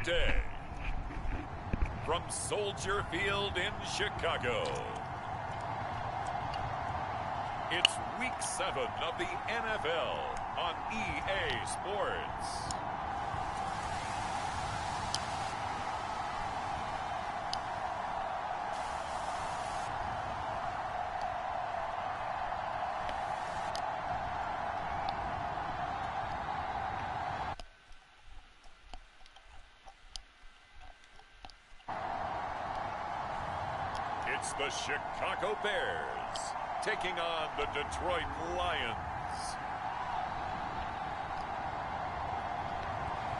day. From Soldier Field in Chicago, it's Week 7 of the NFL on EA Sports. It's the Chicago Bears taking on the Detroit Lions.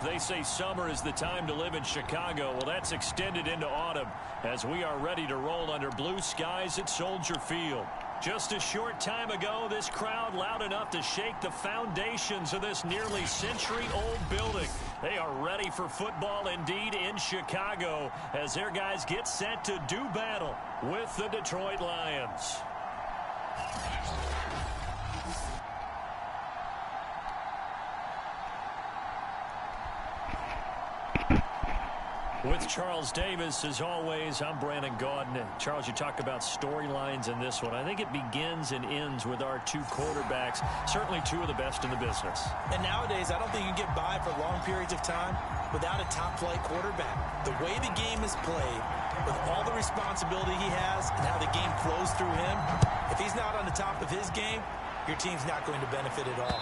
They say summer is the time to live in Chicago. Well, that's extended into autumn as we are ready to roll under blue skies at Soldier Field. Just a short time ago, this crowd loud enough to shake the foundations of this nearly century-old building. They are ready for football indeed in Chicago as their guys get set to do battle with the Detroit Lions. With Charles Davis, as always, I'm Brandon Gaudin. Charles, you talk about storylines in this one. I think it begins and ends with our two quarterbacks, certainly two of the best in the business. And nowadays, I don't think you can get by for long periods of time without a top-flight quarterback. The way the game is played, with all the responsibility he has and how the game flows through him, if he's not on the top of his game, your team's not going to benefit at all.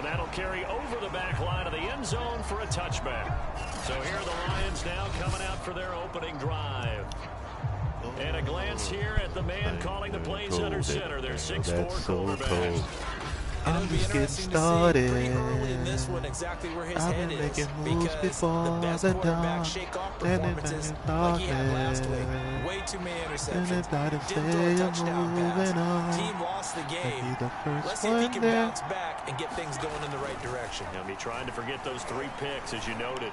That'll carry over the back line of the end zone for a touchback. So here are the Lions now coming out for their opening drive. And a glance here at the man calling the plays under center. Their 6'4" quarterback. I'm just getting started. Exactly where his I've head been is, making moves before the best the quarterback dawn. shake-off Then performances like he had last week. Way too many interceptions. Didn't throw a touchdown pass. Team lost the game. Let's see if he can bounce back and get things going in the right direction. He'll be trying to forget those 3 picks, as you noted.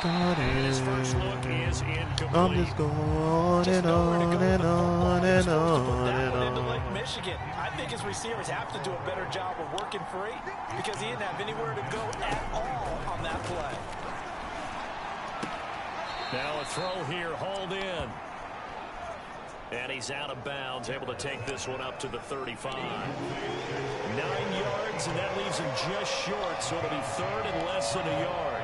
His first look is incomplete. I'm just going on and on and on and on and on. Lake Michigan. I think his receivers have to do a better job of working free because he didn't have anywhere to go at all on that play. Now a throw here, hauled in. And he's out of bounds, able to take this one up to the 35. 9 yards, and that leaves him just short, so it'll be 3rd and less than a yard.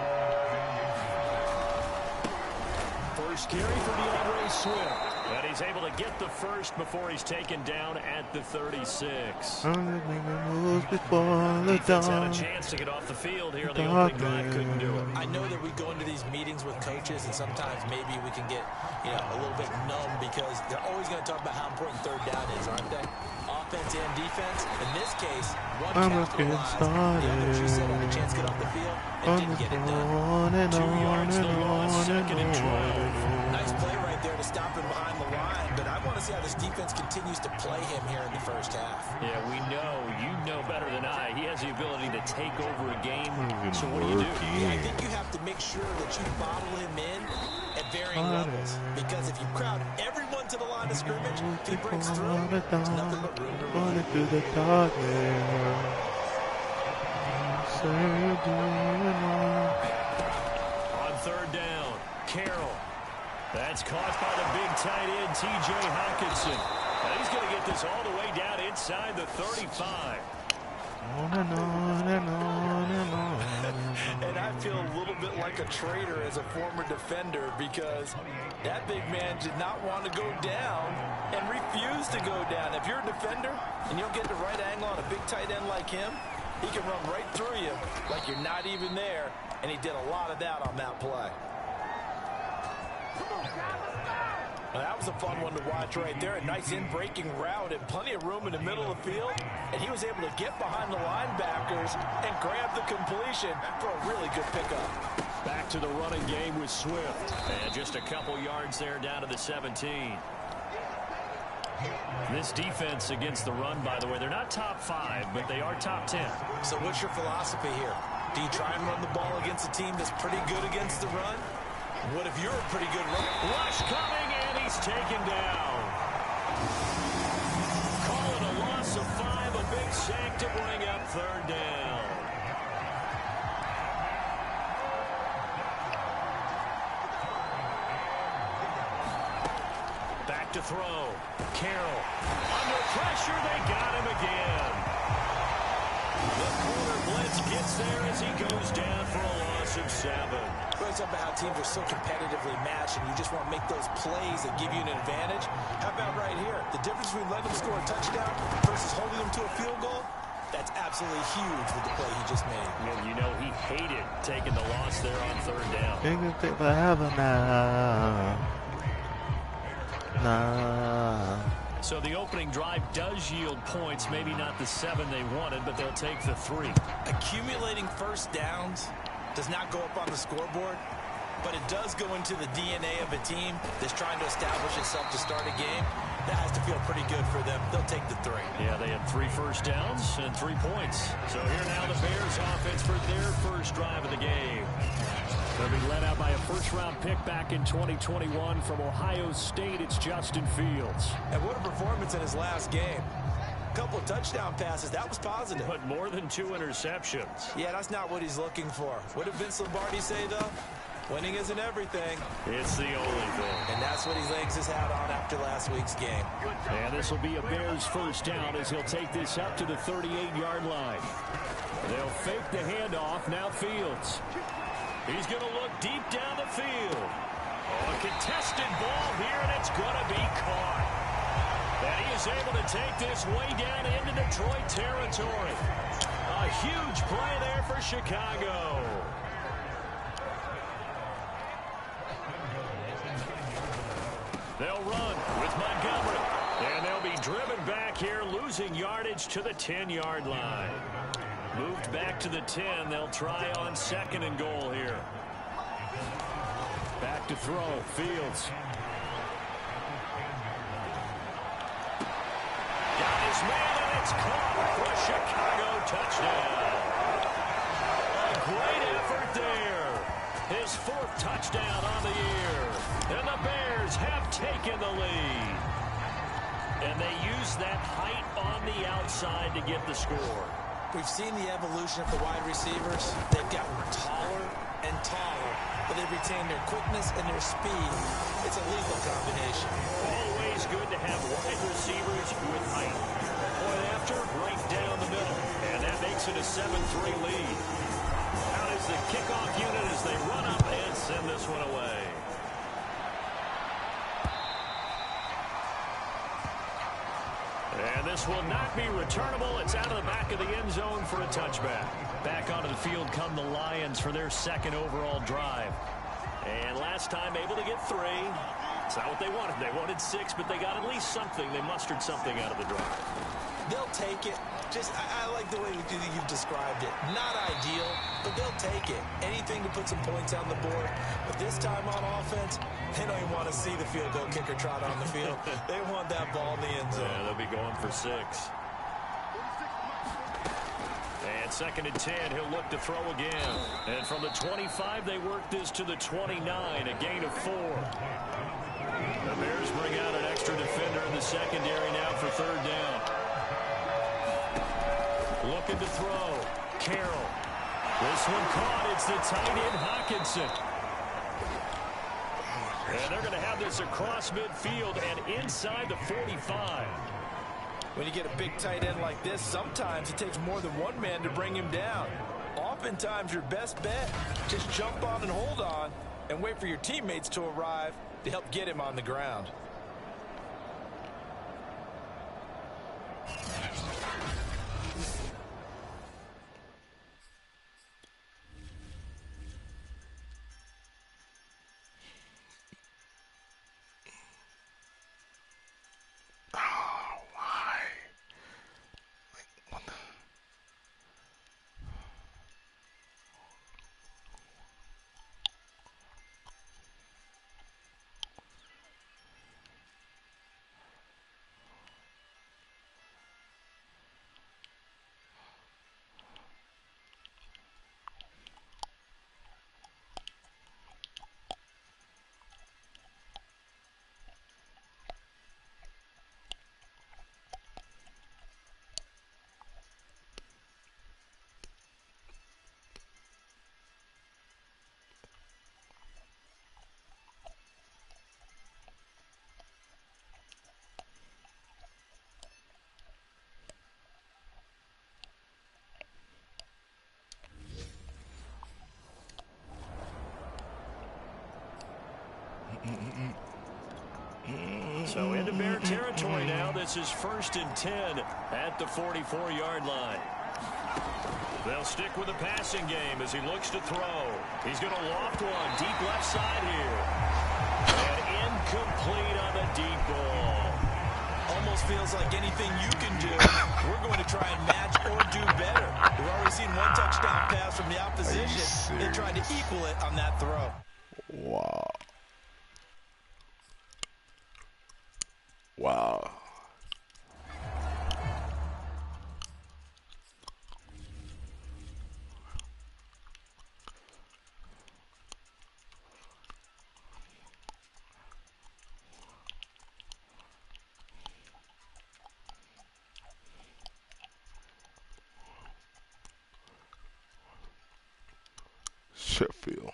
First carry for DeAndre Swift. And he's able to get the first before he's taken down at the 36. I'm just making moves before the Defense had dawn. a chance to get off the field here in the opening drive, couldn't do it. I know that we go into these meetings with coaches, and sometimes maybe we can get, a little bit numb because they're always going to talk about how important 3rd down is, aren't they? Offense and defense. In this case, one capitalized, the other, she said, had a chance to get off the field and didn't get it done. 2 yards the loss, 2nd and 12. Nice play right there to stop him behind the line, but I want to see how this defense continues to play him here in the first half. Yeah, we know, you know better than I. He has the ability to take over a game. So what do? Yeah, I think you have to make sure that you bottle him in at varying levels, because if you crowd everyone to the line of scrimmage, if he breaks through, there's nothing but room to run. Through the darkness. On 3rd down, Carroll. That's caught by the big tight end, T.J. Hawkinson. Now he's going to get this all the way down inside the 35. On and on and on and on. And I feel a little bit like a traitor as a former defender because that big man did not want to go down and refused to go down. If you're a defender and you'll get the right angle on a big tight end like him, he can run right through you like you're not even there, and he did a lot of that on that play. Now, that was a fun one to watch right there. A nice in-breaking route and plenty of room in the middle of the field. And he was able to get behind the linebackers and grab the completion for a really good pickup. Back to the running game with Swift. And just a couple yards there down to the 17. This defense against the run, by the way, they're not top 5, but they are top 10. So what's your philosophy here? Do you try and run the ball against a team that's pretty good against the run? What if you're a pretty good runner? Rush coming, and he's taken down. Call it a loss of 5, a big sack to bring up 3rd down. to throw. Carroll. Under pressure, they got him again. The corner blitz gets there as he goes down for a loss of 7. Well, it's about how teams are so competitively matched, and you just want to make those plays that give you an advantage. How about right here? The difference between letting them score a touchdown versus holding them to a field goal, that's absolutely huge with the play he just made. And you know he hated taking the loss there on 3rd down. You can take forever now. Nah. So the opening drive does yield points, maybe not the 7 they wanted, but they'll take the 3. Accumulating first downs does not go up on the scoreboard, but it does go into the DNA of a team that's trying to establish itself to start a game. That has to feel pretty good for them. They'll take the 3. Yeah, they had 3 first downs and 3 points. So here now the Bears offense for their first drive of the game. They'll be led out by a first-round pick back in 2021 from Ohio State. It's Justin Fields. And what a performance in his last game. A couple of touchdown passes. That was positive. But more than 2 interceptions. Yeah, that's not what he's looking for. What did Vince Lombardi say, though? Winning isn't everything. It's the only thing. And that's what he hangs his hat on after last week's game. And this will be a Bears first down as he'll take this up to the 38-yard line. They'll fake the handoff. Now Fields. He's going to look deep down the field. Oh, a contested ball here, and it's going to be caught. And he is able to take this way down into Detroit territory. A huge play there for Chicago. They'll run with Montgomery. And they'll be driven back here, losing yardage to the 10-yard line. Moved back to the 10. They'll try on 2nd and goal here. Back to throw. Fields. Got his man, and it's caught for a Chicago touchdown. A great effort there. His 4th touchdown on the year. And the Bears have taken the lead. And they use that height on the outside to get the score. We've seen the evolution of the wide receivers. They've gotten taller and taller, but they've retained their quickness and their speed. It's a lethal combination. Always good to have wide receivers with height. Point after, right down the middle. And that makes it a 7-3 lead. Out is the kickoff unit as they run up and send this one away. And this will not be returnable. It's out of the back of the end zone for a touchback. Back onto the field come the Lions for their 2nd overall drive. And last time able to get 3. It's not what they wanted. They wanted 6, but they got at least something. They mustered something out of the drive. They'll take it. I like the way you've described it. Not ideal, but they'll take it. Anything to put some points on the board. But this time on offense, they don't even want to see the field goal kicker trot on the field. They want that ball in the end zone. Yeah, they'll be going for 6. And 2nd and 10, he'll look to throw again. And from the 25, they work this to the 29, a gain of 4. The Bears bring out an extra defender in the secondary now for 3rd down. Looking to throw. Carroll. This one caught. It's the tight end, Hockenson. And they're going to have this across midfield and inside the 45. When you get a big tight end like this, sometimes it takes more than one man to bring him down. Oftentimes, your best bet, just jump on and hold on and wait for your teammates to arrive to help get him on the ground. So into Bear territory now. This is 1st and 10 at the 44-yard line. They'll stick with the passing game as he looks to throw. He's going to loft one deep left side here. And incomplete on the deep ball. Almost feels like anything you can do, we're going to try and match or do better. We've already seen one touchdown pass from the opposition. They tried to equal it on that throw. Wow. Wow. Sheffield.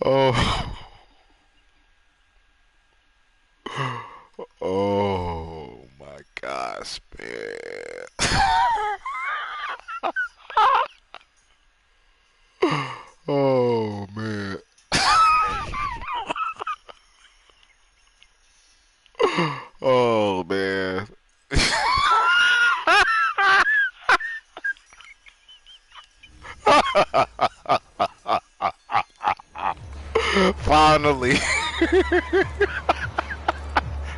Oh. Oh my gosh, man. Oh man. Oh man. Finally.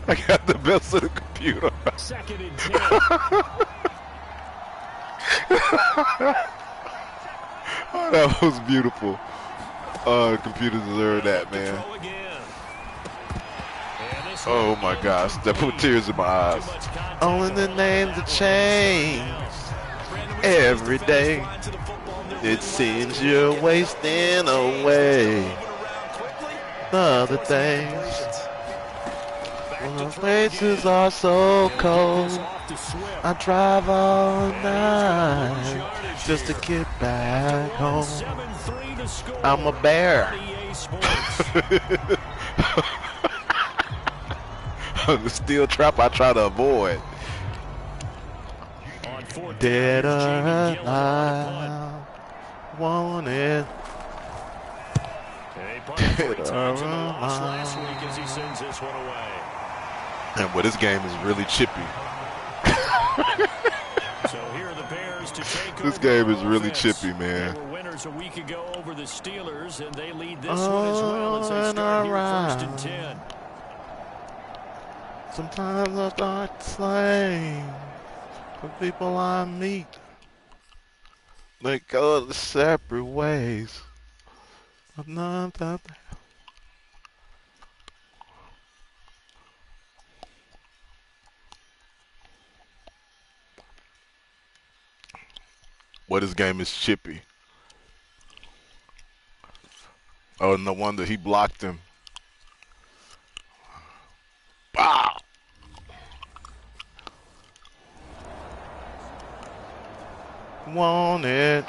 I got the best of the computer. 2nd and 10. Oh, that was beautiful. The computer deserved that, man. Oh my gosh, that put tears in my eyes. Only the names have changed every day. It seems you're wasting away the other things. The places are so cold. I drive all night just to get back home. I'm a bear. The steel trap I try to avoid. Dead or alive, want it. Dead or alive. And well, this game is really chippy. This game is really chippy, man. They were winners a week ago over the Steelers, and they lead this one as well as they start here 1st and 10. Sometimes I start slang for people I meet. They go the separate ways. Well, this game is chippy. Oh, no wonder he blocked him. Wow. Want it,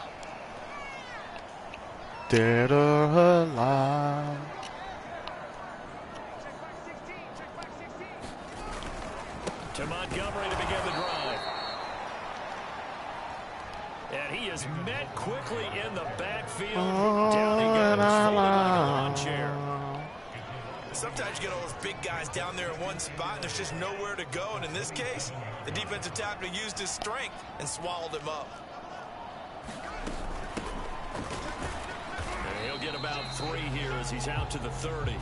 dead or alive. To Montgomery to begin the drive. And he is met quickly in the backfield. Down he goes, folded like a lawn chair. Sometimes you get all those big guys down there in one spot, and there's just nowhere to go. And in this case, the defensive tackle used his strength and swallowed him up. And he'll get about 3 here as he's out to the 30.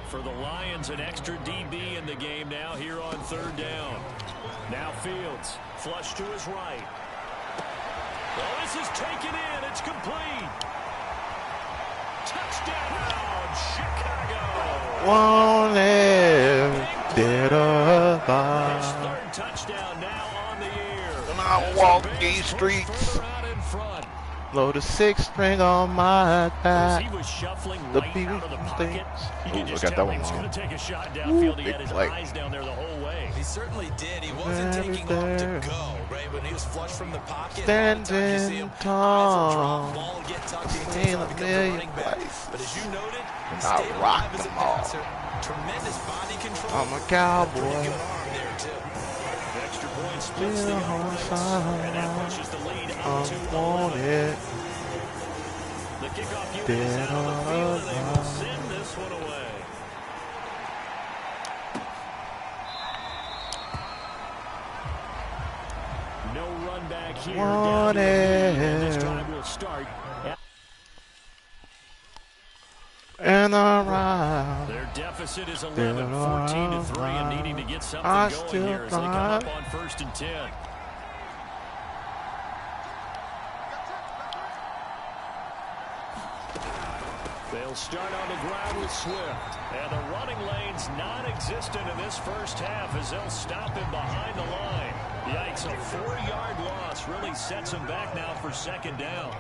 For the Lions, an extra DB in the game now here on 3rd down. Now Fields, flush to his right. Well, this is taken in. It's complete. Touchdown, Chicago. won't live, dead or alive. His third touchdown now on the year. And I walk these streets. Load a 6-string on my back. He was shuffling The right out of the pocket. You could I just got tell that he was one going wrong. to take a shot downfield. He Big had his play. eyes down there the whole way. He certainly did. He wasn't taking off to go, right? When he was flush from the pocket, Standing tall. Ball get tucked into Seen a becomes million running back. places. But as you noted, he I stayed rock alive as a them all. passer. Tremendous body control. I'm a Pretty cowboy. good arm there, too. Extra point splits the offense, and that pushes the lead up to want 11. it. The kickoff unit is out on the field, and they will send this one away. No run back here. Down to the lead, and this drive will start. And around. Their deficit is 11, 14-3, and needing to get something I going still here as they come up got- on 1st and 10. They'll start on the ground with Swift. And the running lane's non-existent in this first half as they'll stop him behind the line. Yikes, a 4-yard loss really sets him back now for 2nd down.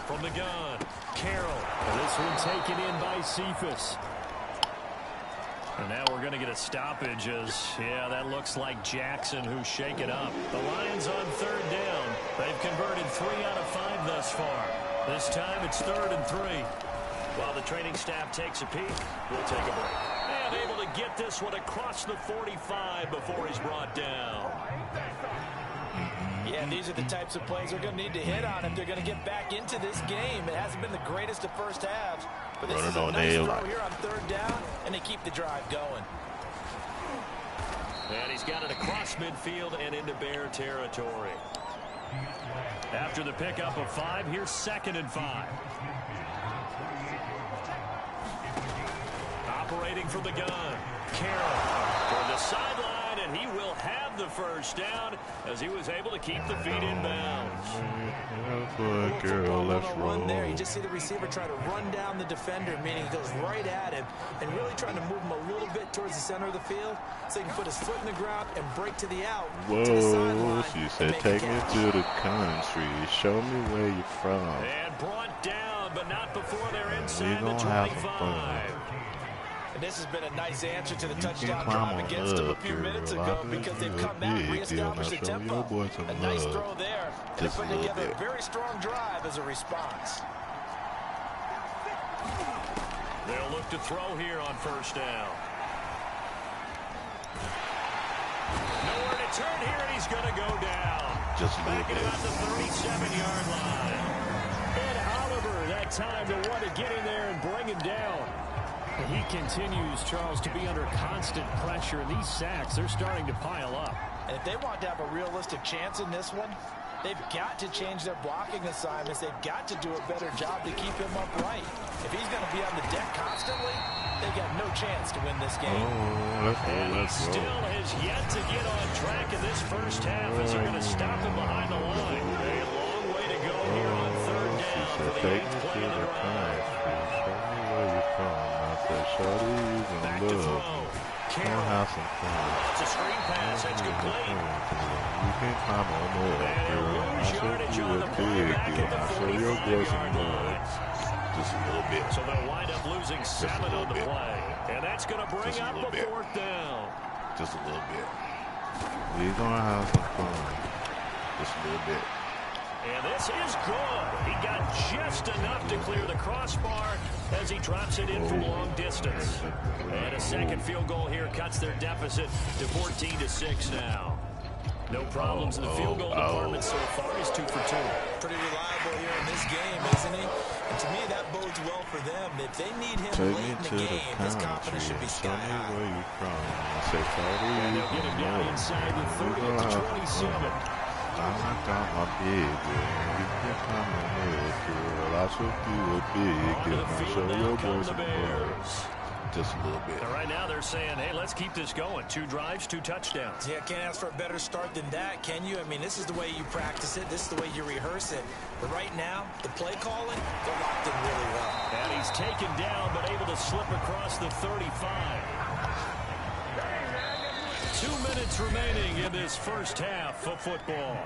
From the gun, Carroll. And this one taken in by Cephas. And now we're going to get a stoppage as, yeah, that looks like Jackson who's shaken up. The Lions on 3rd down. They've converted 3 out of 5 thus far. This time it's 3rd and 3. While the training staff takes a peek, we'll take a break. And able to get this one across the 45 before he's brought down. Yeah, these are the types of plays they're going to need to hit on if they're going to get back into this game. It hasn't been the greatest of first halves, but this is a nice throw here on 3rd down, and they keep the drive going. And he's got it across midfield and into Bear territory. After the pickup of 5, here's 2nd and 5. Operating from the gun, Carroll toward the sideline, and he will have the first down as he was able to keep the feet in bounds. Girl, let's roll. There, you just see the receiver try to run down the defender, meaning he goes right at him and really trying to move him a little bit towards the center of the field so he can put his foot in the ground and break to the out. Whoa, to the sideline she said, take me to the country. Show me where you're from. And brought down, but not before they're inside the gonna have 25. And this has been a nice answer to the touchdown drive against them a few minutes ago because they've come back and reestablished the tempo. A nice throw there. And they put together a very strong drive as a response. They'll look to throw here on 1st down. Nowhere to turn here, and he's going to go down. Just a Back little at about bit. the 37-yard line. And Oliver, that time to want to get in there and bring him down. He continues, Charles, to be under constant pressure. And these sacks, they're starting to pile up. And if they want to have a realistic chance in this one, they've got to change their blocking assignments. They've got to do a better job to keep him upright. If he's going to be on the deck constantly, they got no chance to win this game. And he still has yet to get on track in this first half as they're going to stop him behind the line. A long way to go here on 3rd down for the 8th play of the drive. Back to throw. Carroll. It's a screen pass. That's complete. And yardage on the play back at the 45-yard line. Just a little bit. So they'll wind up losing 7 on the play. And that's going to bring up a 4th down. Just a little bit. We're going to have some fun. Just a little bit. And this is good. He got just enough to clear the crossbar as he drops it in from long distance. And a second field goal here cuts their deficit to 14-6 now. No problems in the field goal department so far. He's 2 for 2. Pretty reliable here in this game, isn't he? And to me, that bodes well for them. If they need him late in the game, his confidence should be sky high. Where you from? I said, And they'll get him down inside the 30 at the 27. I got my big girl. You can come on here, girl. I should do a big Onto girl. the I field show now your come boys the some Bears. Just a little bit. And right now they're saying, hey, let's keep this going. 2 drives, 2 touchdowns. Yeah, can't ask for a better start than that, can you? I mean, this is the way you practice it. This is the way you rehearse it. But right now, the play calling, they're locked in really well. And he He's taken down, but able to slip across the 35. 2 minutes remaining in this first half of football.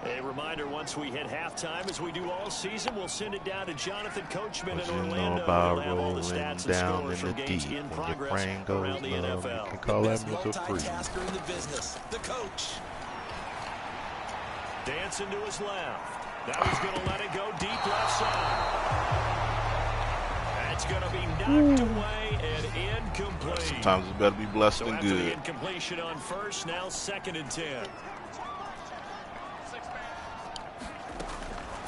A reminder, once we hit halftime, as we do all season, we'll send it down to Jonathan Coachman in Orlando. We'll have all the stats and scores from games in progress around the NFL. You can call that mental free. Multitasker in the business, the coach. Dancing to his left. That was going to let it go deep left side. That's going to be knocked away and incomplete. Sometimes it better be blessed and after good. The incompletion on first, now 2nd and 10.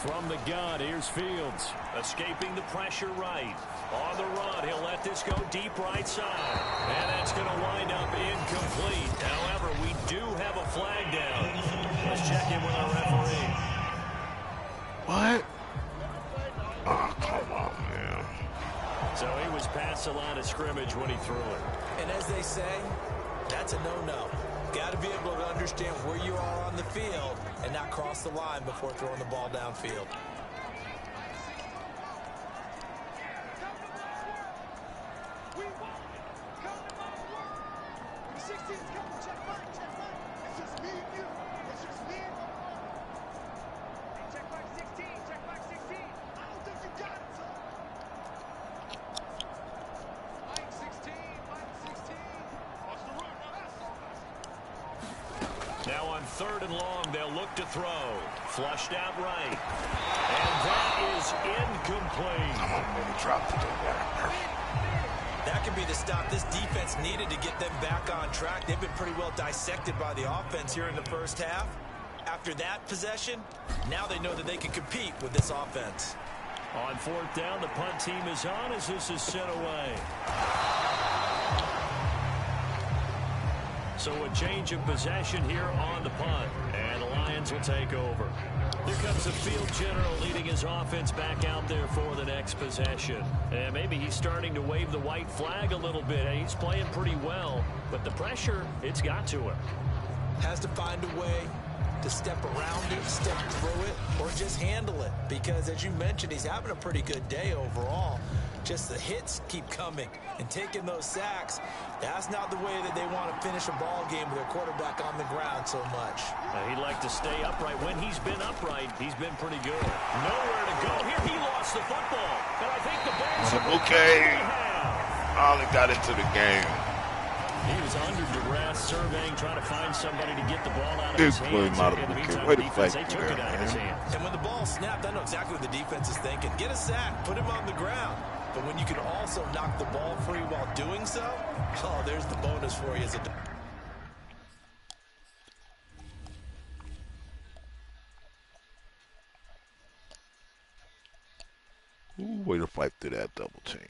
From the gun, here's Fields. Escaping the pressure right. On the run, he'll let this go deep right side. And that's going to wind up incomplete. However, we do have a flag down. Let's check in with our referee. What? Oh, come on, man. So he was past the line of scrimmage when he threw it. And as they say, that's a no-no. Got to be able to understand where you are on the field and not cross the line before throwing the ball downfield. Now on 3rd and long, they'll look to throw. Flushed out right. And that is incomplete. Dropped it. That could be the stop this defense needed to get them back on track. They've been pretty well dissected by the offense here in the first half. After that possession, now they know that they can compete with this offense. On 4th down, the punt team is on as this is sent away. So a change of possession here on the punt, and the Lions will take over. Here comes the field general leading his offense back out there for the next possession. And maybe he's starting to wave the white flag a little bit. He's playing pretty well, but the pressure, it's got to him. Has to find a way to step around it, step through it, or just handle it. Because as you mentioned, he's having a pretty good day overall. Just the hits keep coming and taking those sacks. That's not the way that they want to finish a ball game with their quarterback on the ground so much. He'd like to stay upright. When he's been upright, he's been pretty good. Nowhere to go. Here he lost the football. And I think the Bears have Only got into the game. He was under duress, surveying, trying to find somebody to get the ball out of his hands. In the meantime, the defense, they took it out of his hands. And when the ball snapped, I know exactly what the defense is thinking. Get a sack, put him on the ground. But when you can also knock the ball free while doing so, oh, there's the bonus for you as a Way to fight through that double team.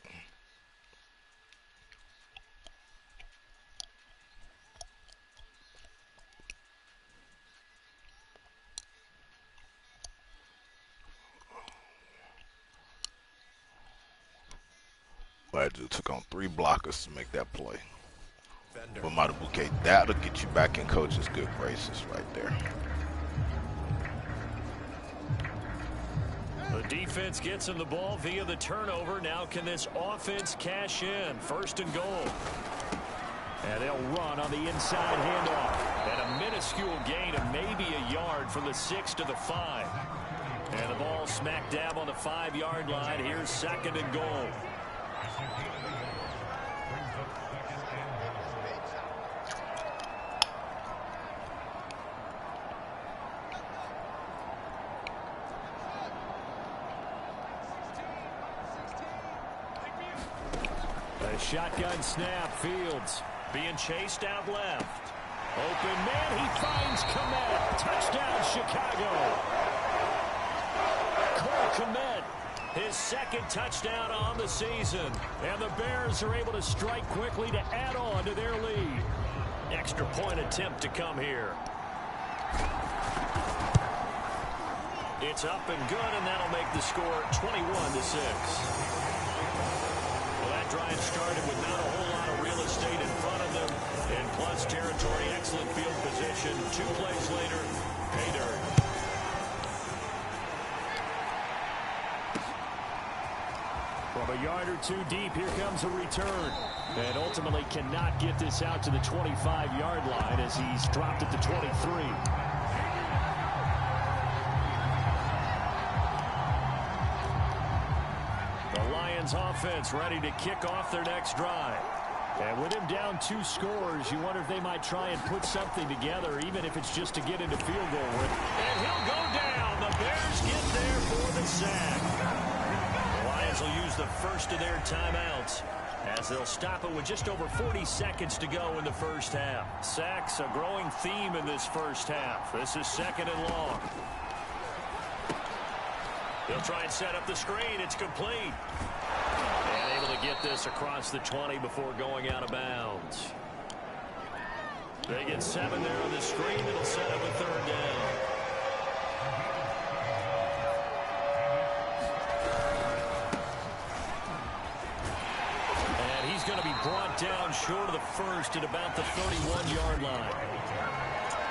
Badger took on 3 blockers to make that play. But Matabuke, that'll get you back in coach's good graces right there. The defense gets him the ball via the turnover. Now can this offense cash in? 1st and goal. And they'll run on the inside handoff. And a minuscule gain of maybe a yard from the 6 to the 5. And the ball smack dab on the 5-yard line. Here's 2nd and goal. A shotgun snap. Fields being chased out left. Open man. He finds Komet. Touchdown, Chicago. Cole Komet, his 2nd touchdown on the season. And the Bears are able to strike quickly to add on to their lead. Extra point attempt to come here. It's up and good, and that'll make the score 21-6. Well, that drive started with not a whole lot of real estate in front of them. And plus territory, excellent 2 plays later, pay dirt. From a yard or 2 deep, here comes a return. And ultimately cannot get this out to the 25-yard line as he's dropped at the 23. The Lions offense ready to kick off their next drive. And with him down 2 scores, you wonder if they might try and put something together, even if it's just to get into field goal range. And he'll go down. The Bears get there for the sack. The Lions will use the first of their timeouts as they'll stop it with just over 40 seconds to go in the first half. Sacks, a growing theme in this first half. This is 2nd and long. They'll try and set up the screen. It's complete. And able to get this across the 20 before going out of bounds. They get 7 there on the screen. It'll set up a 3rd down. And he's going to be brought down short of the first at about the 31-yard line.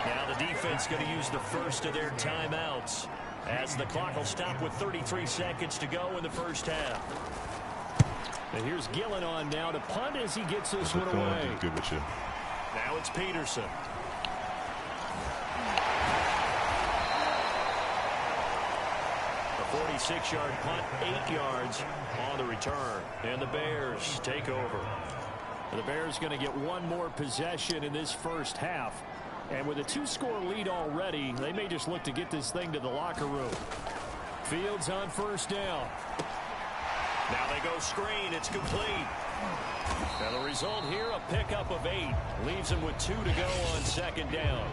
Now the defense going to use the first of their timeouts as the clock will stop with 33 seconds to go in the first half. And here's Gillen on now to punt as he gets this one away. Good with you. Now it's Peterson. A 46-yard punt, 8 yards on the return. And the Bears take over. The Bears going to get one more possession in this first half. And with a 2-score lead already, they may just look to get this thing to the locker room. Fields on first down. Now they go screen. It's complete. Now the result here, a pickup of 8. Leaves them with 2 to go on 2nd down.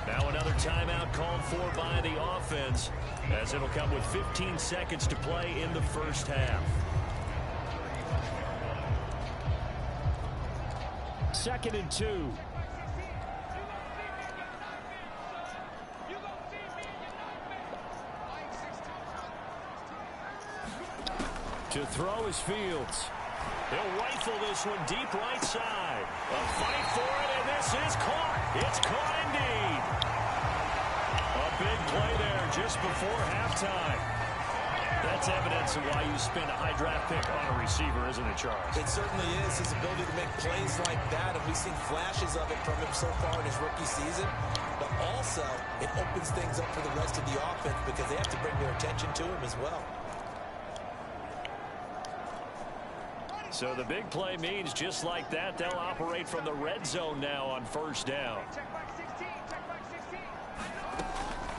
Now another timeout called for by the offense as it'll come with 15 seconds to play in the first half. 2nd and 2. To throw is Fields. He'll rifle this one deep right side. A fight for it, and this is caught. It's caught indeed. A big play there just before halftime. That's evidence of why you spend a high draft pick on a receiver, isn't it, Charles? It certainly is. His ability to make plays like that, and we've seen flashes of it from him so far in his rookie season. But also, it opens things up for the rest of the offense because they have to bring their attention to him as well. So the big play means just like that, they'll operate from the red zone now on first down.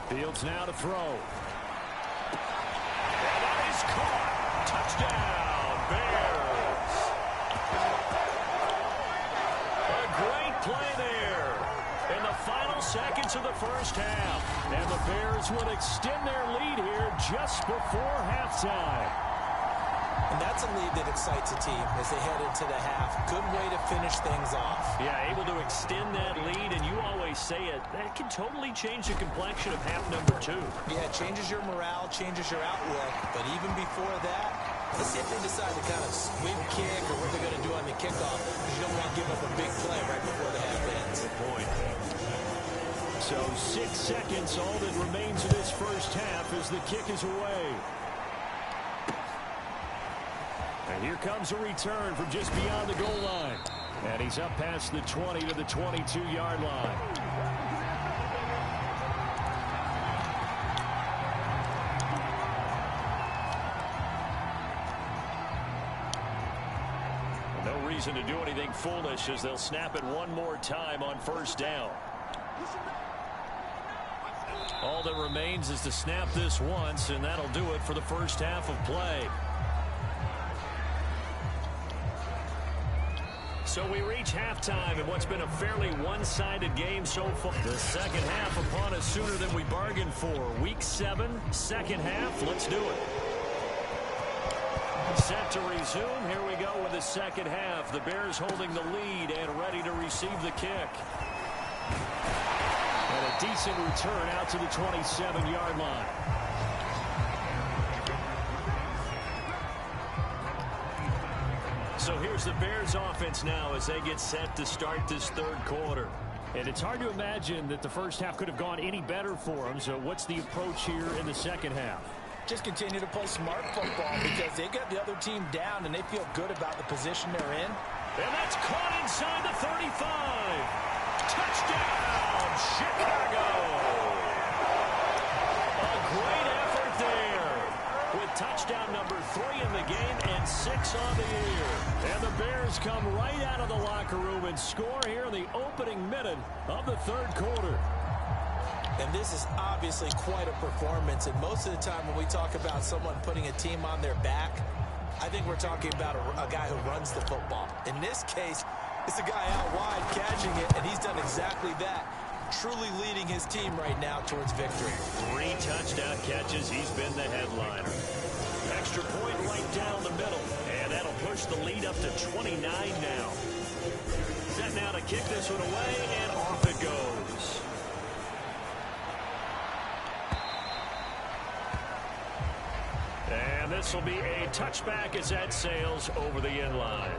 Fields now to throw. And that is caught. Touchdown, Bears. A great play there in the final seconds of the first half. And the Bears would extend their lead here just before halftime. And that's a lead that excites a team as they head into the half. Good way to finish things off. Yeah, able to extend that lead, and you always say it, that can totally change the complexion of half number 2. Yeah, it changes your morale, changes your outlook. But even before that, let's see if they decide to kind of swing kick or what they're going to do on the kickoff. Because you don't want to give up a big play right before the half ends. Good point. So 6 seconds, all that remains of this first half as the kick is away. And here comes a return from just beyond the goal line. And he's up past the 20 to the 22-yard line. No reason to do anything foolish as they'll snap it one more time on first down. All that remains is to snap this once, and that'll do it for the first half of play. So we reach halftime in what's been a fairly one-sided game so far. The second half upon us sooner than we bargained for. Week 7, second half. Let's do it. Set to resume. Here we go with the second half. The Bears holding the lead and ready to receive the kick. And a decent return out to the 27-yard line. So here's the Bears offense now as they get set to start this third quarter. And it's hard to imagine that the first half could have gone any better for them. So what's the approach here in the second half? Just continue to play smart football because they got the other team down and they feel good about the position they're in. And that's caught inside the 35. Touchdown, Chicago. A great effort there with touchdown number 3 in the game and 6 on the year. And the Bears come right out of the locker room and score here in the opening minute of the third quarter. And this is obviously quite a performance. And most of the time when we talk about someone putting a team on their back, I think we're talking about a guy who runs the football. In this case, it's a guy out wide catching it, and he's done exactly that, truly leading his team right now towards victory. 3 touchdown catches. He's been the headliner. Extra point right down the middle, and that'll push the lead up to 29 now. Set now to kick this one away, and off it goes. And this will be a touchback as that sails over the end line.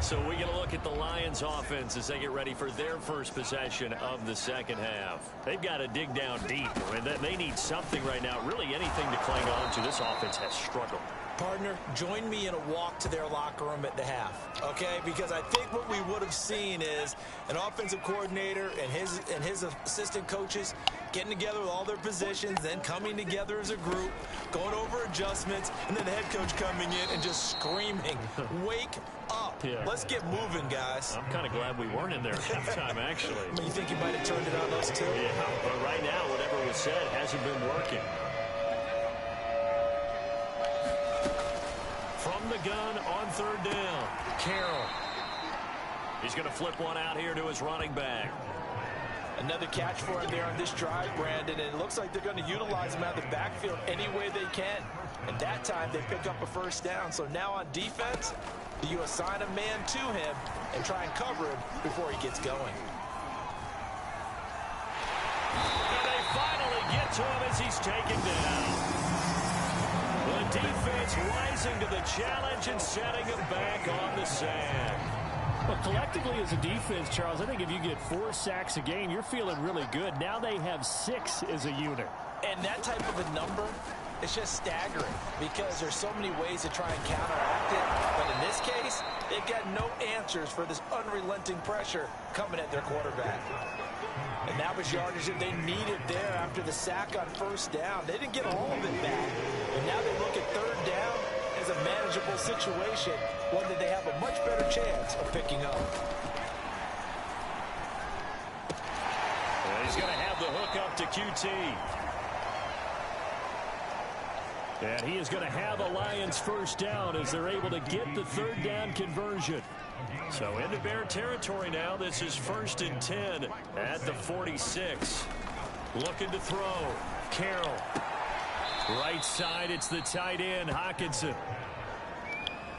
So we get a look at the Lions offense as they get ready for their first possession of the second half. They've got to dig down deep, and they need something right now, really anything to cling on to. This offense has struggled. Partner, join me in a walk to their locker room at the half, okay? Because I think what we would have seen is an offensive coordinator and his assistant coaches getting together with all their positions, then coming together as a group, going over adjustments, and then the head coach coming in and just screaming, wake up. Yeah. Let's get moving, guys. I'm kind of glad we weren't in there at halftime, actually. I mean, you think you might have turned it on us, too? Yeah, but right now, whatever was said hasn't been working. From the gun on third down, Carroll. He's going to flip one out here to his running back. Another catch for him there on this drive, Brandon, and it looks like they're going to utilize him out of the backfield any way they can. And that time, they pick up a first down. So now on defense, you assign a man to him and try and cover him before he gets going. And they finally get to him as he's taken down. The defense rising to the challenge and setting him back on the sand. Well, collectively as a defense, Charles, I think if you get 4 sacks a game, you're feeling really good. Now they have 6 as a unit. And that type of a number, it's just staggering because there's so many ways to try and counteract it. But in this case, they've got no answers for this unrelenting pressure coming at their quarterback. And that was yardage that they needed there after the sack on first down. They didn't get all of it back. And now they look at third down as a manageable situation, one that they have a much better chance of picking up. And he's going to have the hook up to QT. And he is going to have a Lions first down as they're able to get the third down conversion. So into Bear territory now. This is 1st and 10 at the 46. Looking to throw. Carroll. Right side, it's the tight end, Hockenson.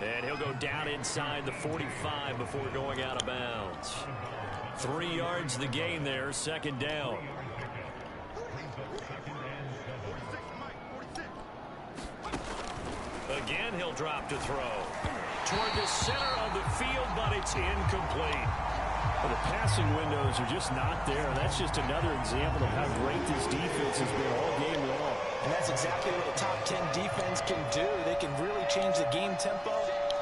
And he'll go down inside the 45 before going out of bounds. 3 yards the gain there, second down. Again, he'll drop to throw. Toward the center of the field, but it's incomplete. Well, the passing windows are just not there. That's just another example of how great this defense has been all game long. And that's exactly what a top 10 defense can do. They can really change the game tempo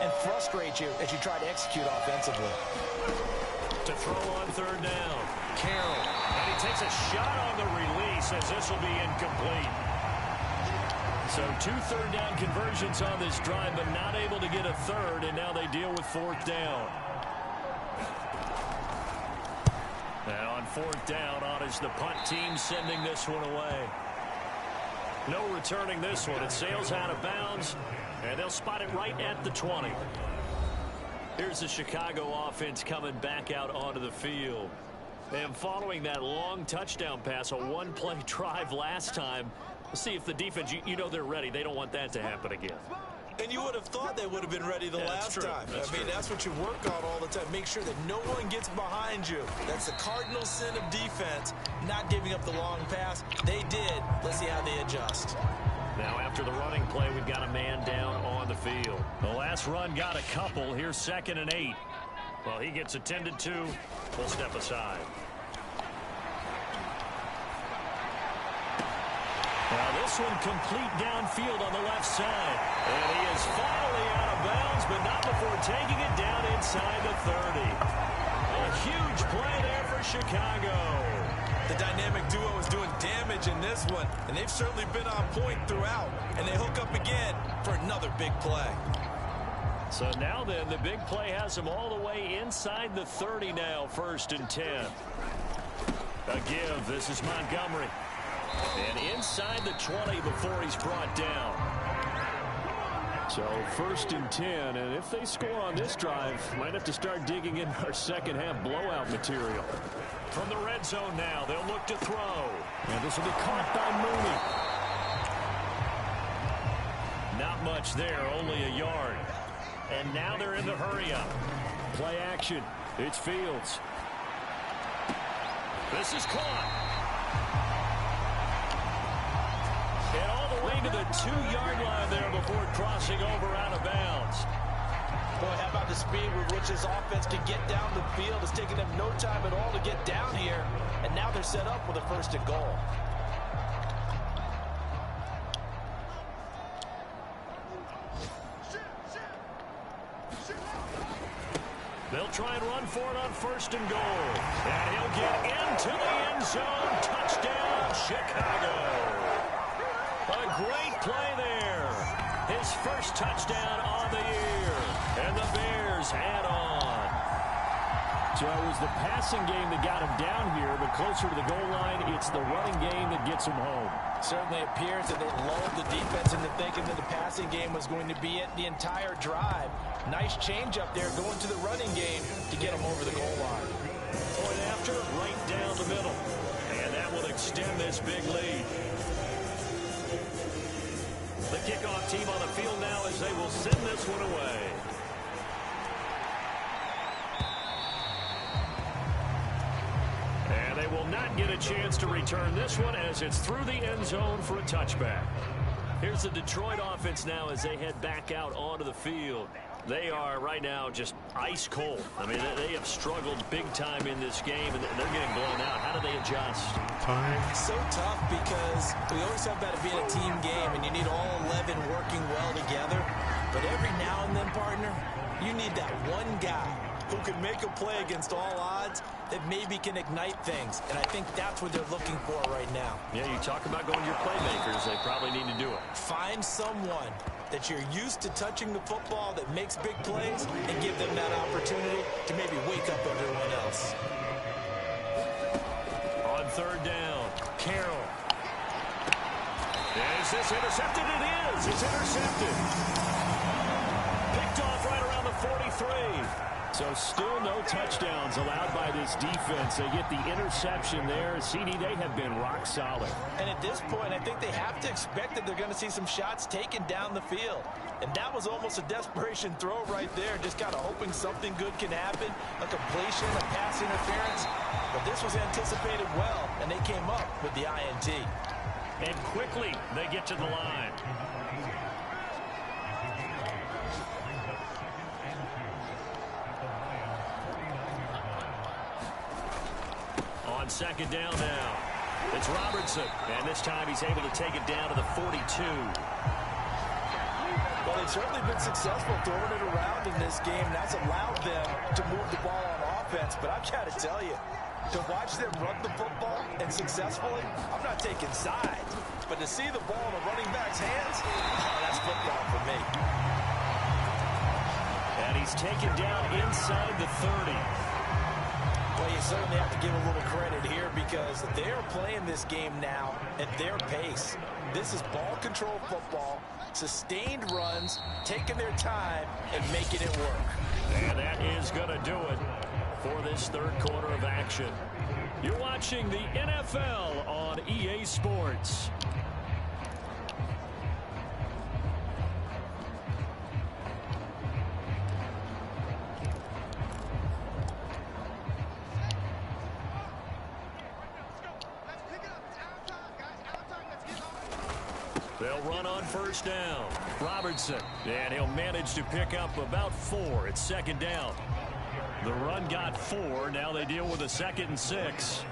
and frustrate you as you try to execute offensively. To throw on third down, Carroll. And he takes a shot on the release as this will be incomplete. So 2 third down conversions on this drive, but not able to get a third, and now they deal with fourth down. Now on fourth down, on is the punt team sending this one away. No returning this one. It sails out of bounds, and they'll spot it right at the 20. Here's the Chicago offense coming back out onto the field. And following that long touchdown pass, a one-play drive last time, let's see if the defense, you know they're ready. They don't want that to happen again. And you would have thought they would have been ready the last time. That's true. That's what you work on all the time. Make sure that no one gets behind you. That's the cardinal sin of defense, not giving up the long pass. They did. Let's see how they adjust. Now after the running play, we've got a man down on the field. The last run got a couple. Here's 2nd and 8. Well, he gets attended to. We'll step aside. this one complete downfield on the left side. And he is finally out of bounds, but not before taking it down inside the 30. A huge play there for Chicago. The dynamic duo is doing damage in this one, and they've certainly been on point throughout. And they hook up again for another big play. So now then, the big play has him all the way inside the 30 now, 1st and 10. A give. This is Montgomery. And inside the 20 before he's brought down. So 1st and 10, and if they score on this drive, might have to start digging in our second half blowout material. From the red zone now, they'll look to throw. And this will be caught by Mooney. Not much there, only a yard. And now they're in the hurry-up. Play action. It's Fields. This is caught. And all the way to the 2-yard line there before crossing over out of bounds. Boy, how about the speed with which this offense can get down the field? It's taking them no time at all to get down here. And now they're set up with a 1st and goal. They'll try and run for it on 1st and goal. And he'll get into the end zone. Touchdown, Chicago. A great play there. His first touchdown on the year. And the Bears add on. So it was the passing game that got him down here, but closer to the goal line, it's the running game that gets him home. Certainly appears that they lulled the defense into thinking that the passing game was going to be it the entire drive. Nice change up there going to the running game to get him over the goal line. Point after, right down the middle. And that will extend this big lead. The kickoff team on the field now as they will send this one away. And they will not get a chance to return this one as it's through the end zone for a touchback. Here's the Detroit offense now as they head back out onto the field. They are right now just ice cold. I mean, they have struggled big time in this game, and they're getting blown out. How do they adjust? It's so tough because we always talk about it being a team game, and you need all 11 working well together. But every now and then, partner, you need that one guy who can make a play against all odds that maybe can ignite things. And I think that's what they're looking for right now. Yeah, you talk about going to your playmakers. They probably need to do it. Find someone that you're used to touching the football that makes big plays and give them that opportunity to maybe wake up everyone else. On 3rd down, Carroll. Is this intercepted? It is. It's intercepted. Picked off right around the 43. So still no touchdowns allowed by this defense. They get the interception there. CD, they have been rock solid. And at this point, I think they have to expect that they're going to see some shots taken down the field. And that was almost a desperation throw right there, just kind of hoping something good can happen, a completion, a pass interference. But this was anticipated well, and they came up with the INT. And quickly, they get to the line. On 2nd down now, it's Robertson. And this time he's able to take it down to the 42. Well, they've certainly been successful throwing it around in this game. That's allowed them to move the ball on offense. But I've got to tell you, to watch them run the football and successfully, I'm not taking sides. But to see the ball in a running back's hands, that's football for me. And he's taken down inside the 30. Well, you certainly have to give a little credit here because they're playing this game now at their pace. This is ball control football, sustained runs, taking their time, and making it work. And that is going to do it for this 3rd quarter of action. You're watching the NFL on EA Sports. They'll run on 1st down. Robertson. And he'll manage to pick up about 4. It's 2nd down. The run got 4. Now they deal with a 2nd and 6.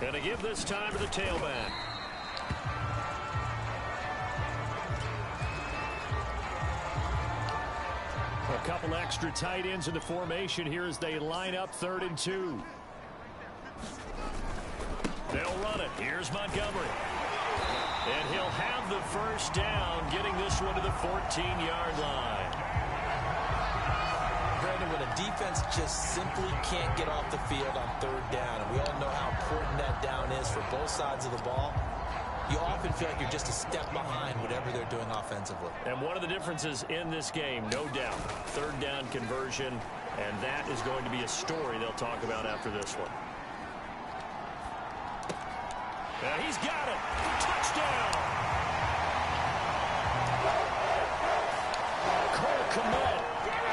And to give this time to the tailback. A couple extra tight ends in the formation here as they line up 3rd and 2. They'll run it. Here's Montgomery. And he'll have the first down, getting this one to the 14-yard line. Brandon, when a defense just simply can't get off the field on 3rd down, and we all know how important that down is for both sides of the ball, you often feel like you're just a step behind whatever they're doing offensively. And one of the differences in this game, no doubt, 3rd down conversion, and that is going to be a story they'll talk about after this one. And he's got it. Touchdown. Cole Kmet,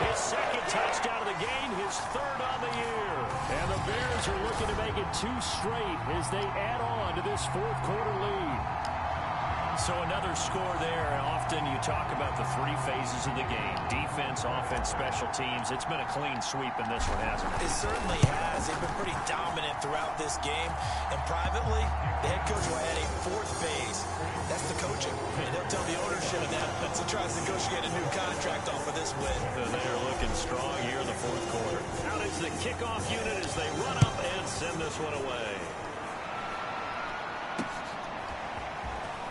his 2nd touchdown of the game, his 3rd on the year. And the Bears are looking to make it 2 straight as they add on to this 4th quarter lead. So another score there. Often you talk about the 3 phases of the game. Defense, offense, special teams. It's been a clean sweep in this one, hasn't it? It certainly has. They've been pretty dominant throughout this game. And privately, the head coach will add a 4th phase. That's the coaching. And he'll tell the ownership of that once he tries to negotiate a new contract off of this win. And they are looking strong here in the 4th quarter. Out is the kickoff unit as they run up and send this one away.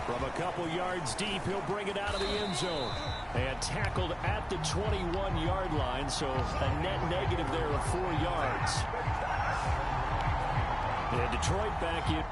From a couple yards deep, he'll bring it out of the end zone. And tackled at the 21-yard line, so a net negative there of 4 yards. And Detroit back in.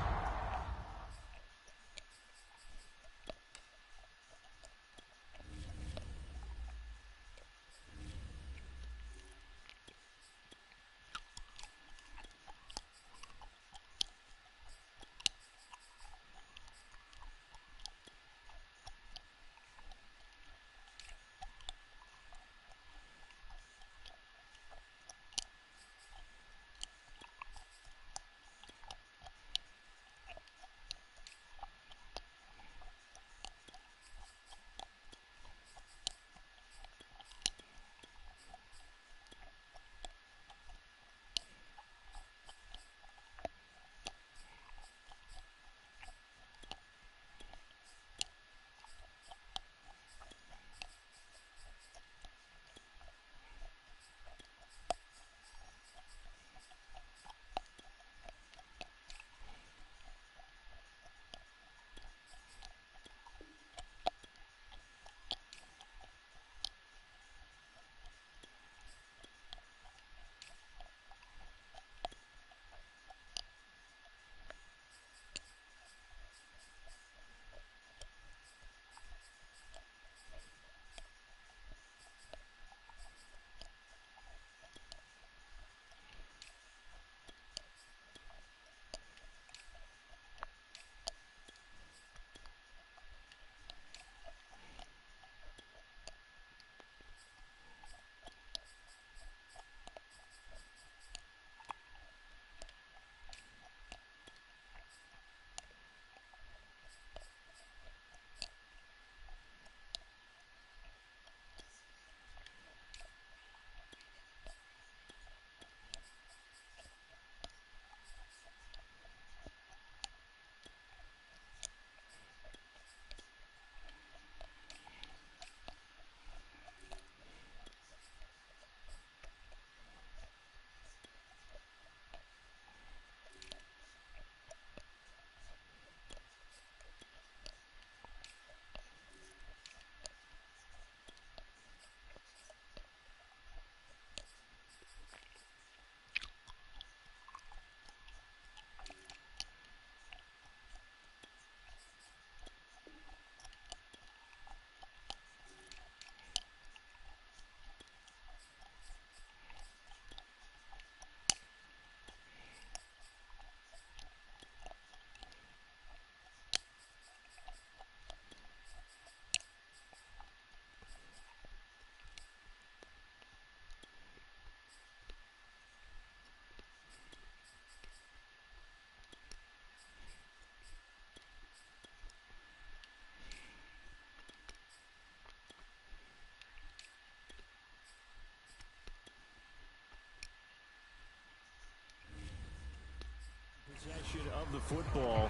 Of the football.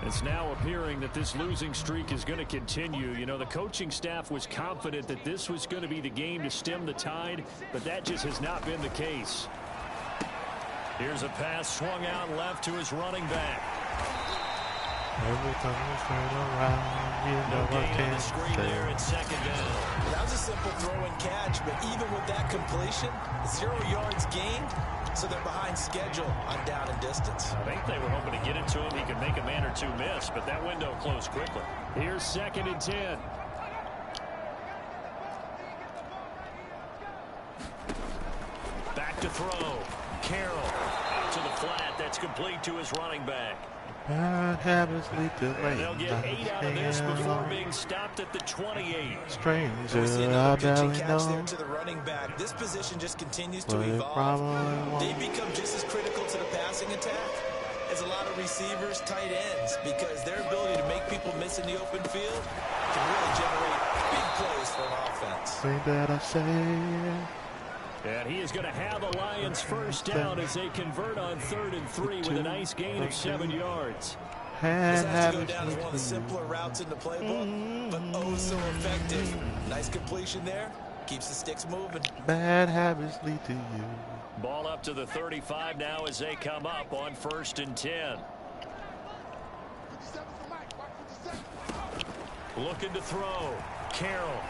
It's now appearing that this losing streak is going to continue. You know, the coaching staff was confident that this was going to be the game to stem the tide, but that just has not been the case. Here's a pass swung out left to his running back. Every time you turn around, you know I can't screen there at second down. That was a simple throw and catch, but even with that completion, 0 yards gained, so they're behind schedule on down and distance. I think they were hoping to get it to him. He could make a man or two miss, but that window closed quickly. Here's 2nd and 10. Back to throw. Carroll out to the flat. That's complete to his running back. Bad habits lead to late. They'll get 8 out of this before being stopped at the 28. Stranger, I barely know. To the running back. This position just continues to evolve. They become just as critical to the passing attack as a lot of receivers, tight ends, because their ability to make people miss in the open field can really generate big plays for an offense. Say that I say. And he is going to have the Lions first down as they convert on 3rd and 3 with a nice gain of 7 yards. This has to go down as one of the simpler routes in the playbook, but oh so effective. Nice completion there. Keeps the sticks moving. Bad habits lead to you. Ball up to the 35 now as they come up on 1st and 10. Looking to throw. Carroll.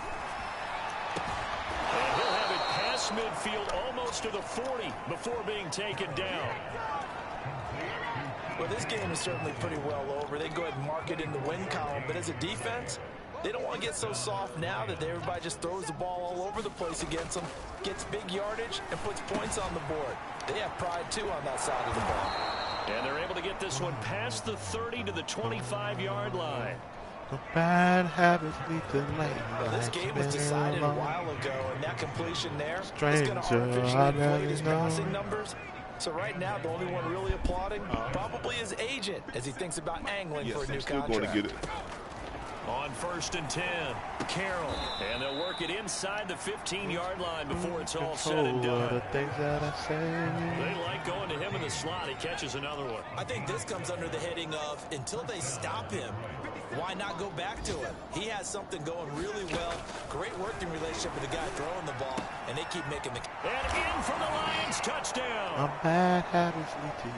And he'll have it past midfield almost to the 40 before being taken down. Well, this game is certainly pretty well over. They go ahead and mark it in the win column, but as a defense, they don't want to get so soft now that everybody just throws the ball all over the place against them, gets big yardage, and puts points on the board. They have pride, too, on that side of the ball. And they're able to get this one past the 30 to the 25-yard line. The bad habits lead to late. Well, this game was decided a while ago, and that completion there is Stranger, going to artificially inflate his passing numbers. So right now, the only one really applauding probably his agent as he thinks about angling for a new contract. Going to get it. On 1st and 10, Carroll. And they'll work it inside the 15-yard line before it's all said and done. The things that I say. They like going to him in the slot. He catches another one. I think this comes under the heading of until they stop him, why not go back to him? He has something going really well. Great working relationship with the guy throwing the ball, and they keep making the... And in for the Lions, touchdown. My bad habits lead to you.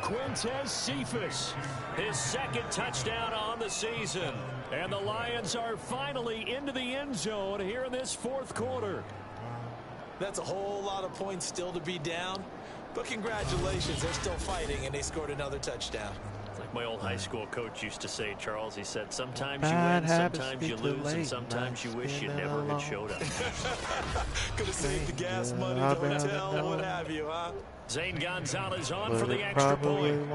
Quintez Cephas, his 2nd touchdown on the season. And the Lions are finally into the end zone here in this 4th quarter. That's a whole lot of points still to be down. But congratulations, they're still fighting, and they scored another touchdown. It's like my old high school coach used to say, Charles. He said, sometimes you win, sometimes you lose, and sometimes you wish you never had showed up. Could have saved the gas money, the hotel, what have you, huh? Zane Gonzalez on for the extra point.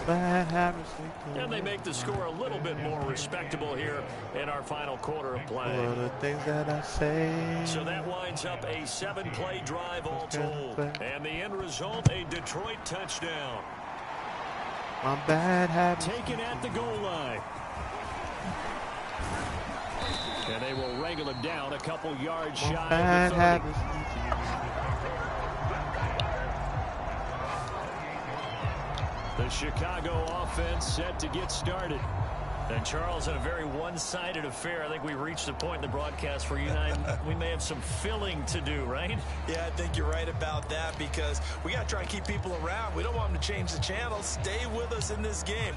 And they make the score a little bit more respectable here in our final quarter of play. The things that I say. So that winds up a 7-play drive all told. And the end result, a Detroit touchdown. My bad habits. Taken at the goal line. And they will wrangle him down a couple yards shy of the 30. The Chicago offense set to get started. And Charles, in a very one-sided affair, I think we reached the point in the broadcast where you and I, we may have some filling to do, right? Yeah, I think you're right about that because we got to try and keep people around. We don't want them to change the channel. Stay with us in this game.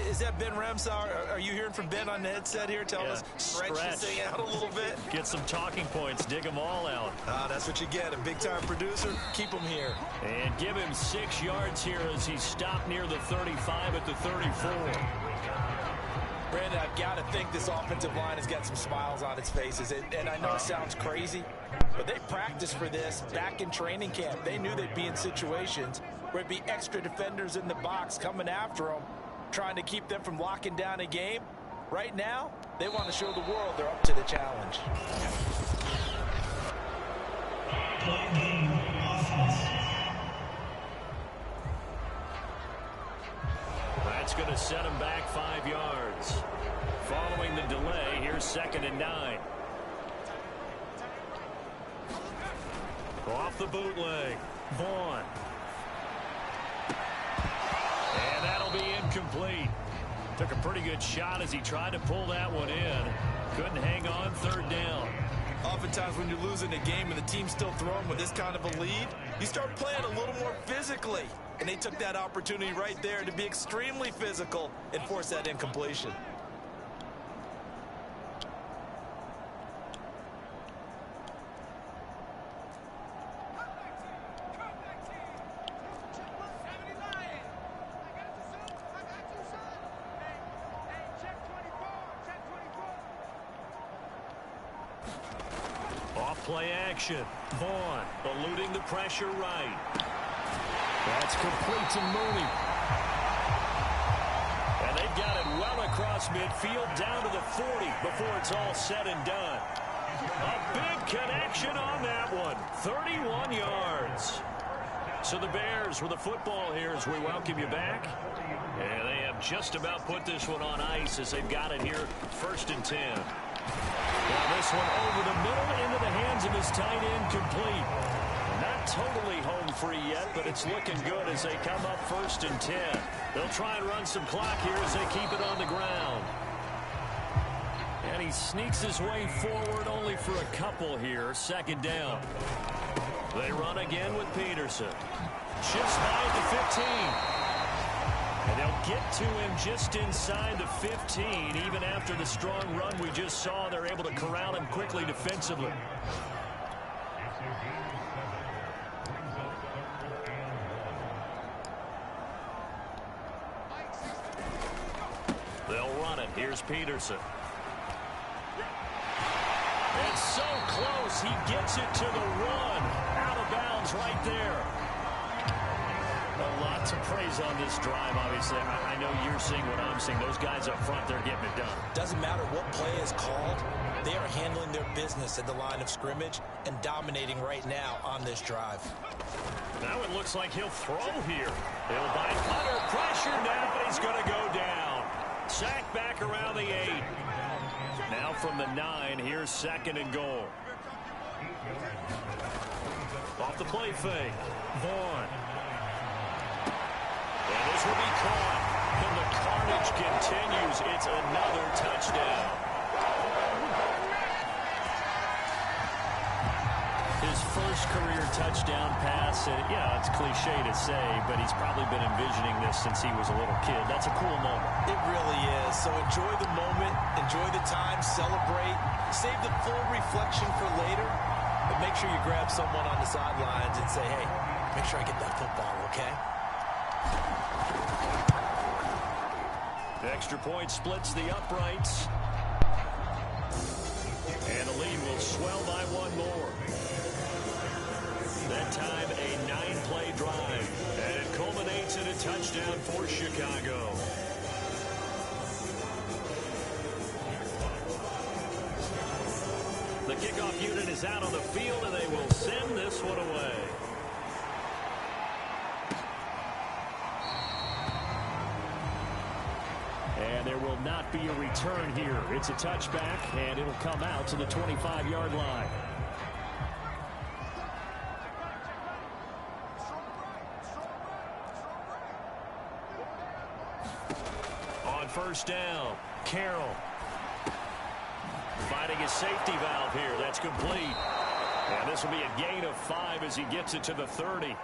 Is that Ben Ramsauer? Are you hearing from Ben on the headset here? Tell us, stretch this thing out a little bit. Get some talking points. Dig them all out. That's what you get. A big-time producer. Keep them here. And give him 6 yards here as he stopped near the 35 at the 34. Brandon, I've got to think this offensive line has got some smiles on its faces. And I know it sounds crazy, but they practiced for this back in training camp. They knew they'd be in situations where it'd be extra defenders in the box coming after them, trying to keep them from locking down a game. Right now, they want to show the world they're up to the challenge. That's going to set him back 5 yards. Following the delay, here's 2nd and 9. Off the bootleg. Vaughn. And that'll be incomplete. Took a pretty good shot as he tried to pull that one in. Couldn't hang on, third down. Oftentimes when you're losing a game and the team's still throwing with this kind of a lead, you start playing a little more physically. And they took that opportunity right there to be extremely physical and force that incompletion. Play action. Vaughn eluding the pressure right. That's complete to Mooney. And they've got it well across midfield down to the 40 before it's all said and done. A big connection on that one. 31 yards. So the Bears with the football here as we welcome you back. And they have just about put this one on ice as they've got it here 1st and 10. Now this one over the middle into the hands of his tight end, complete. Not totally home free yet, but it's looking good as they come up 1st and 10. They'll try and run some clock here as they keep it on the ground. And he sneaks his way forward only for a couple here. 2nd down. They run again with Peterson. Shifts by at the 15. And they'll get to him just inside the 15. Even after the strong run we just saw, they're able to corral him quickly defensively. They'll run it. Here's Peterson. It's so close. He gets it to the 1. Out of bounds right there. A lot to praise on this drive, obviously. I know you're seeing what I'm seeing. Those guys up front, they're getting it done. Doesn't matter what play is called. They are handling their business at the line of scrimmage and dominating right now on this drive. Now it looks like he'll throw here. He'll bite under pressure now, but he's going to go down. Sack back around the 8. Now from the 9, here's 2nd and goal. Off the play fake. Vaughn. And this will be caught. And the carnage continues. It's another touchdown. His first career touchdown pass. And yeah, it's cliche to say, but he's probably been envisioning this since he was a little kid. That's a cool moment. It really is. So enjoy the moment. Enjoy the time. Celebrate. Save the full reflection for later. But make sure you grab someone on the sidelines and say, hey, make sure I get that football, okay? The extra point splits the uprights. And the lead will swell by 1 more. That time a 9-play drive. And it culminates in a touchdown for Chicago. The kickoff unit is out on the field, and they will send this one away. And there will not be a return here. It's a touchback, and it'll come out to the 25-yard line. On 1st down, Carroll. Fighting his safety valve here. That's complete. And this will be a gain of 5 as he gets it to the 30.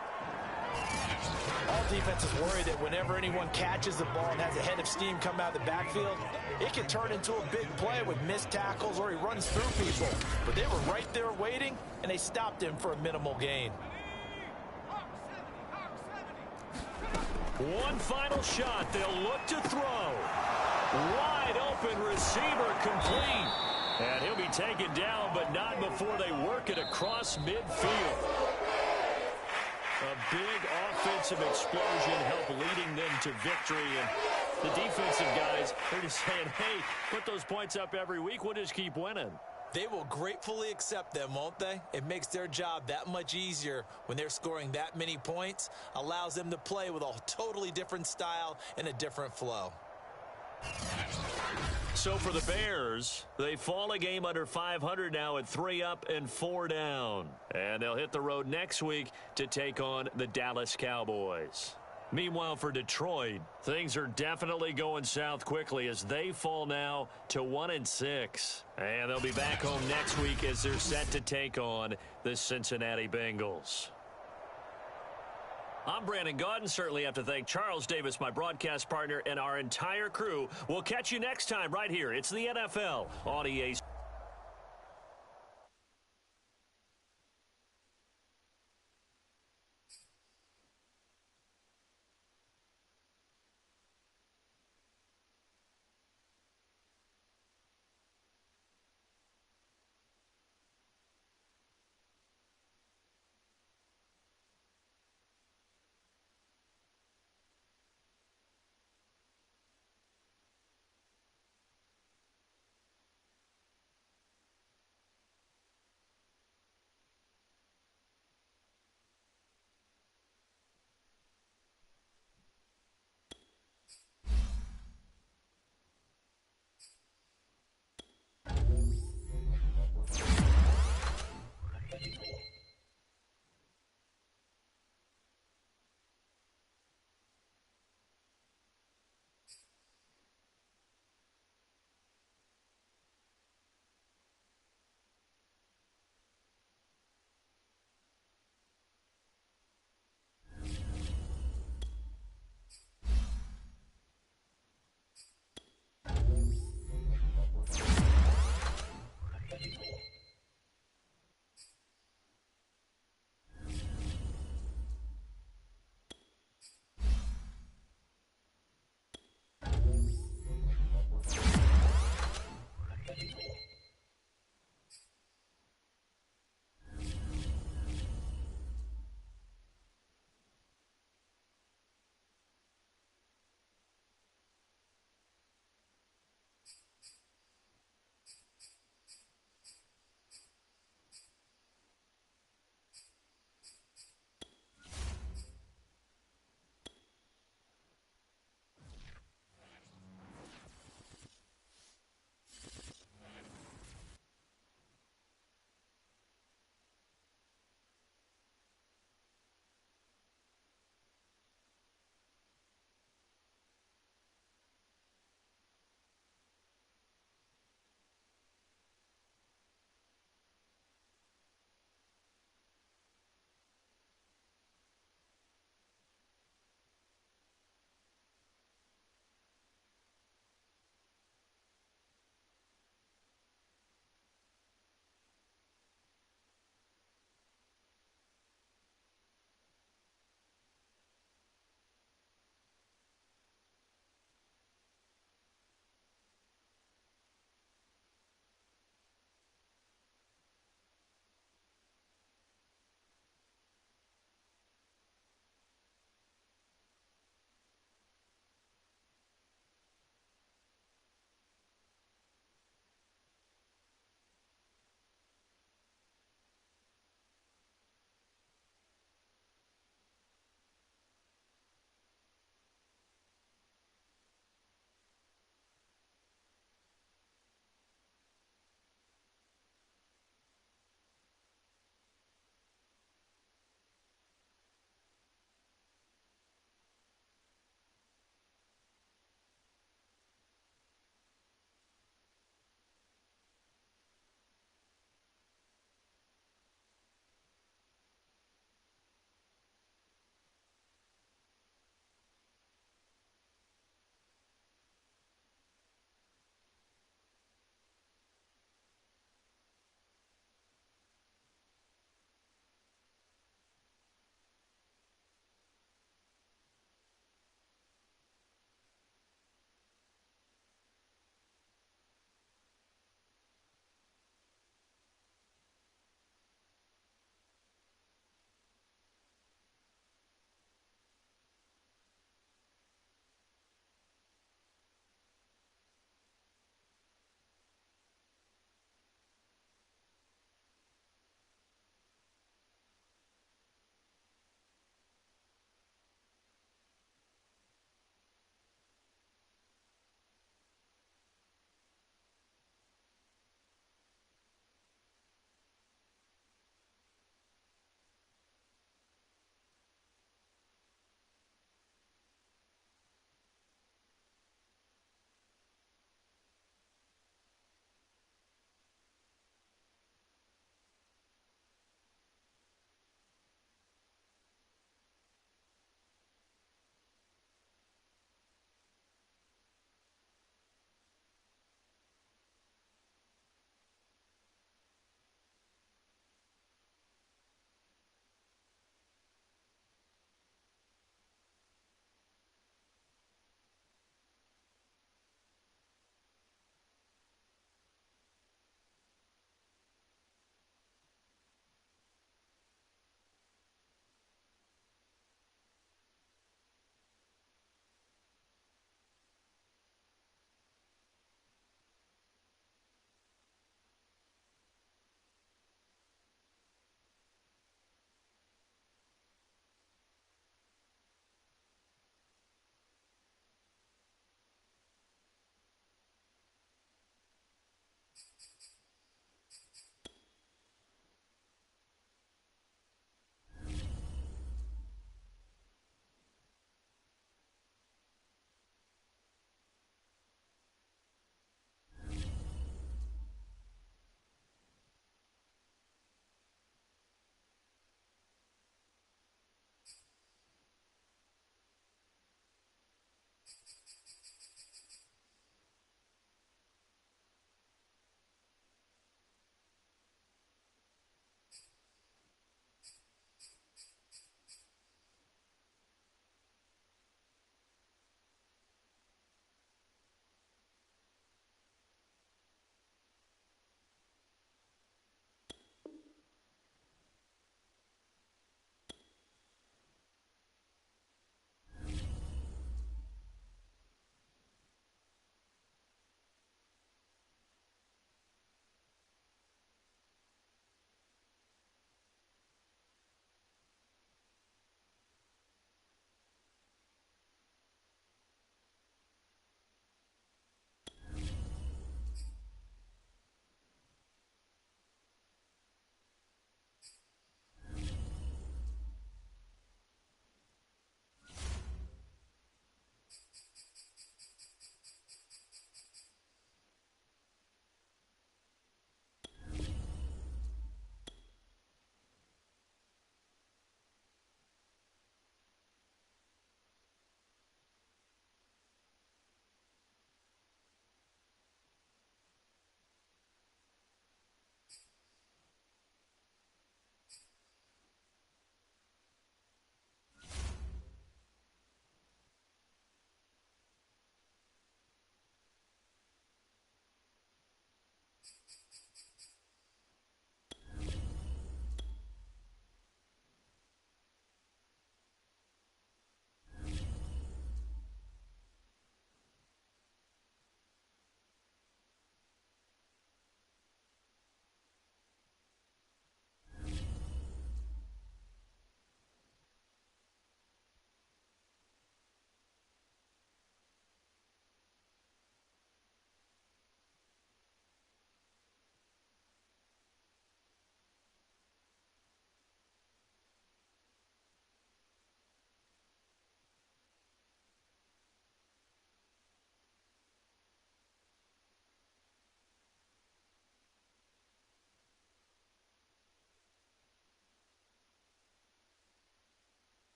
All defenses worry that whenever anyone catches the ball and has a head of steam come out of the backfield, it can turn into a big play with missed tackles or he runs through people. But they were right there waiting, and they stopped him for a minimal gain. One final shot. They'll look to throw. Wide open receiver, complete. And he'll be taken down, but not before they work it across midfield. A big offensive explosion helped leading them to victory. And the defensive guys, they're just saying, hey, put those points up every week. We'll just keep winning. They will gratefully accept them, won't they? It makes their job that much easier when they're scoring that many points. Allows them to play with a totally different style and a different flow. So for the Bears, they fall a game under 500 now at 3 up and 4 down. And they'll hit the road next week to take on the Dallas Cowboys. Meanwhile, for Detroit, things are definitely going south quickly as they fall now to 1-6. And they'll be back home next week as they're set to take on the Cincinnati Bengals. I'm Brandon Gaudin. Certainly have to thank Charles Davis, my broadcast partner, and our entire crew. We'll catch you next time right here. It's the NFL on EA.